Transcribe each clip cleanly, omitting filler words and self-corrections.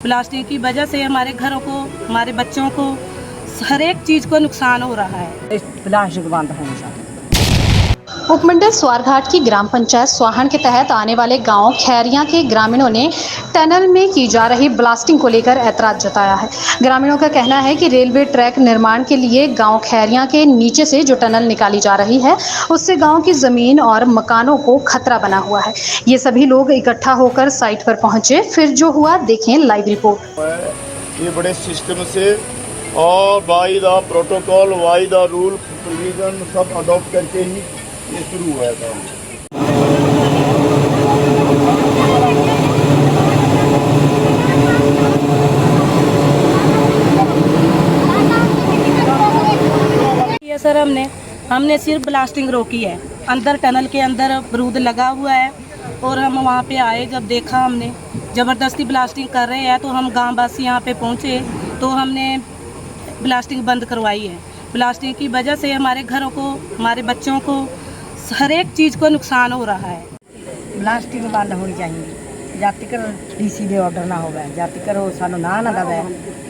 Plastic की वजह से हमारे घरों को, हमारे बच्चों को, हर एक चीज को नुकसान हो रहा है। प्लास्टिक बंद होना चाहिए। उपमंडल स्वारघाट की ग्राम पंचायत स्वाहन के तहत आने वाले गांव खैरिया के ग्रामीणों ने टनल में की जा रही ब्लास्टिंग को लेकर ऐतराज जताया है। ग्रामीणों का कहना है कि रेलवे ट्रैक निर्माण के लिए गांव खैरिया के नीचे से जो टनल निकाली जा रही है उससे गांव की जमीन और मकानों को खतरा बना हुआ है। ये सभी लोग इकट्ठा होकर साइट पर पहुंचे, फिर जो हुआ देखें लाइव रिपोर्ट। ये बड़े सिस्टम से और by the protocol, by the rule provision सब अडॉप्ट करके ही ये शुरू हुआ था। ये सर हमने सिर्फ ब्लास्टिंग रोकी है। अंदर टनल के अंदर बारूद लगा हुआ है और हम वहाँ पे आए, जब देखा हमने ज़बरदस्ती ब्लास्टिंग कर रहे हैं तो हम गाँव वासी यहाँ पे पहुँचे तो हमने ब्लास्टिंग बंद करवाई है। ब्लास्टिंग की वजह से हमारे घरों को, हमारे बच्चों को, हर एक चीज़ को नुकसान हो रहा है। प्लास्टिक बंद होनी चाहिए। जब तक डीसी दे ऑर्डर ना होगा, जब तक सानू ना दवे,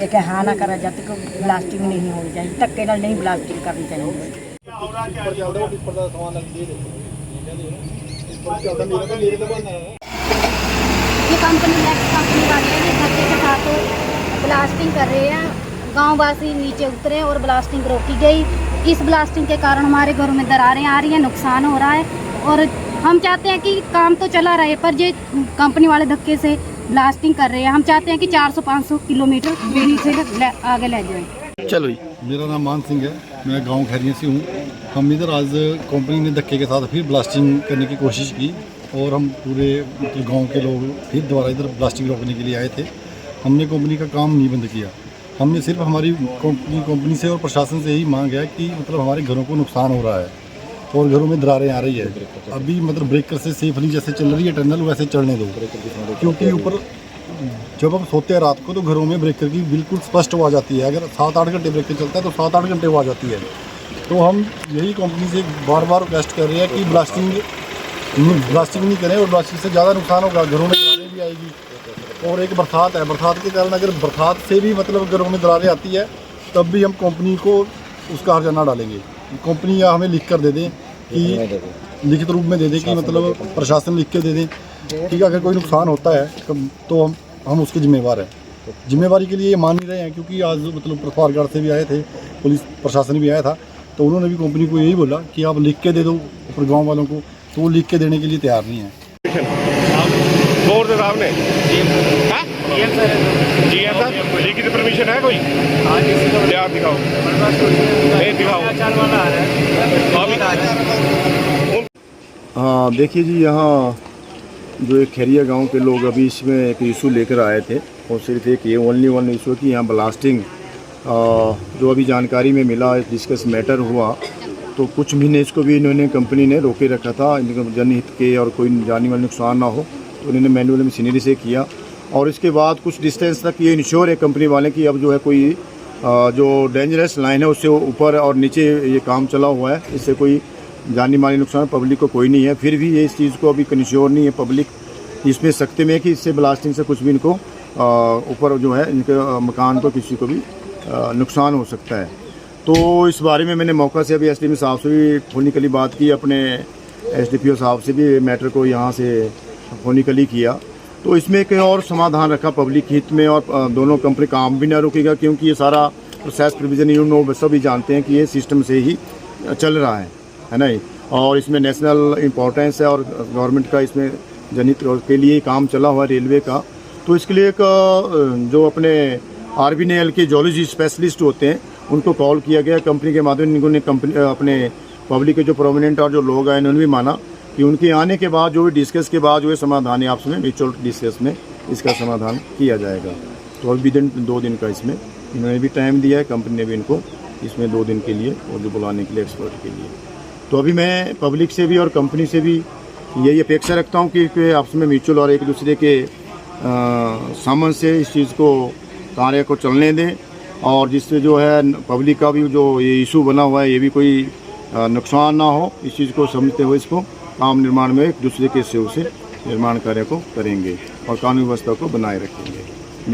एक हाँ ना करे, जब तक ब्लास्टिंग नहीं होनी चाहिए। धक्के नाल नहीं ब्लास्टिंग करनी चाहिए। ये कंपनी वाले हैं, धक्के के साथ ब्लास्टिंग कर रहे हैं। गांववासी नीचे उतरे और ब्लास्टिंग रोकी गई। इस ब्लास्टिंग के कारण हमारे घरों में दरारें आ रही हैं, नुकसान हो रहा है और हम चाहते हैं कि काम तो चला रहे पर ये कंपनी वाले धक्के से ब्लास्टिंग कर रहे हैं। हम चाहते हैं कि 400-500 किलोमीटर दूरी से आगे ले जाएं। चलो, मेरा नाम मान सिंह है, मैं गांव खैरिया से हूँ। हम इधर आज कंपनी ने धक्के के साथ फिर ब्लास्टिंग करने की कोशिश की और हम पूरे गांव के लोग फिर दोबारा इधर ब्लास्टिंग रोकने के लिए आए थे। हमने कंपनी का काम नहीं बंद किया। हमने सिर्फ हमारी कंपनी से और प्रशासन से ही मांग है कि मतलब हमारे घरों को नुकसान हो रहा है और घरों में दरारें आ रही है। अभी मतलब ब्रेकर से सेफली जैसे चल रही है टनल वैसे चलने दो, क्योंकि ऊपर जब हम सोते हैं रात को तो घरों में ब्रेकर की बिल्कुल स्पष्ट आवाज़ आती है। अगर 7-8 घंटे ब्रेकर चलता है तो 7-8 घंटे आवाज़ आती है। तो हम यही कंपनी से बार बार रिक्वेस्ट कर रहे हैं कि ब्लास्टिंग नहीं करें और ब्लास्टिंग से ज़्यादा नुकसान होगा, घरों में दरारें भी आएगी। और एक बरसात है, बरसात के कारण अगर बरसात से भी मतलब घरों में दरारें आती है तब भी हम कंपनी को उसका हर्जाना डालेंगे। कंपनी या हमें लिख कर दे दें कि लिखित रूप में दे दें कि मतलब प्रशासन लिख के दे दें कि अगर कोई नुकसान होता है तो हम उसके जिम्मेवार हैं। जिम्मेवारी के लिए ये मान नहीं रहे हैं, क्योंकि आज मतलब स्वारघाट से भी आए थे, पुलिस प्रशासन भी आया था, तो उन्होंने भी कंपनी को यही बोला कि आप लिख के दे दो ऊपर गाँव वालों को, तो वो लिख के देने के लिए तैयार नहीं है। बोर्ड साहब ने लिखित परमिशन है कोई? आप दिखाओ, दिखाओ। हाँ, देखिए जी, यहाँ जो एक खैरिया गांव के लोग अभी इसमें एक इशू लेकर आए थे और सिर्फ एक ये ओनली वन इशू कि यहाँ ब्लास्टिंग जो अभी जानकारी में मिला, डिस्कस मैटर हुआ, तो कुछ महीने इसको भी इन्होंने कंपनी ने रोके रखा था जनहित के और कोई जानी वाला नुकसान ना हो, तो उन्होंने मैनुअल मशीनरी से किया। और इसके बाद कुछ डिस्टेंस तक ये इंश्योर है कंपनी वाले की अब जो है कोई जो डेंजरस लाइन है उससे ऊपर और नीचे ये काम चला हुआ है, इससे कोई जानी माली नुकसान पब्लिक को कोई नहीं है। फिर भी ये इस चीज़ को अभी इंश्योर नहीं है पब्लिक इसमें सकते में कि इससे ब्लास्टिंग से कुछ भी इनको ऊपर जो है इनके मकान तो किसी को भी नुकसान हो सकता है। तो इस बारे में मैंने मौका से अभी एसडीएम साहब से भी फोनिकली बात की, अपने एसडीपीओ साहब से भी मैटर को यहाँ से फोनिकली किया, तो इसमें एक और समाधान रखा पब्लिक हित में और दोनों कंपनी काम भी ना रुकेगा, क्योंकि ये सारा प्रोसेस प्रोविजन सभी जानते हैं कि ये सिस्टम से ही चल रहा है ना। और इसमें नेशनल इम्पोर्टेंस है और गवर्नमेंट का इसमें जनित के लिए काम चला हुआ है रेलवे का। तो इसके लिए एक जो अपने RBNL के जोलॉजी स्पेशलिस्ट होते हैं उनको कॉल किया गया कंपनी के माध्यम। इन्होंने कंपनी अपने पब्लिक के जो प्रोमिनेंट और जो लोग आए इन्होंने भी माना कि उनके आने के बाद जो भी डिस्कस के बाद जो है समाधान है आपस में म्यूचुअल डिस्कस में इसका समाधान किया जाएगा। तो अभी 2 दिन का इसमें इन्होंने भी टाइम दिया है, कंपनी ने भी इनको इसमें 2 दिन के लिए और जो बुलाने के लिए एक्सपर्ट के लिए। तो अभी मैं पब्लिक से भी और कंपनी से भी यही अपेक्षा रखता हूँ कि आपस में म्यूचुअल और एक दूसरे के सामन से इस चीज़ को कार्य को चलने दें और जिससे जो है पब्लिक का भी जो ये इशू बना हुआ है ये भी कोई नुकसान ना हो, इस चीज़ को समझते हुए इसको काम निर्माण में एक दूसरे के सहयोग से निर्माण कार्य को करेंगे और कानूनी व्यवस्था को बनाए रखेंगे।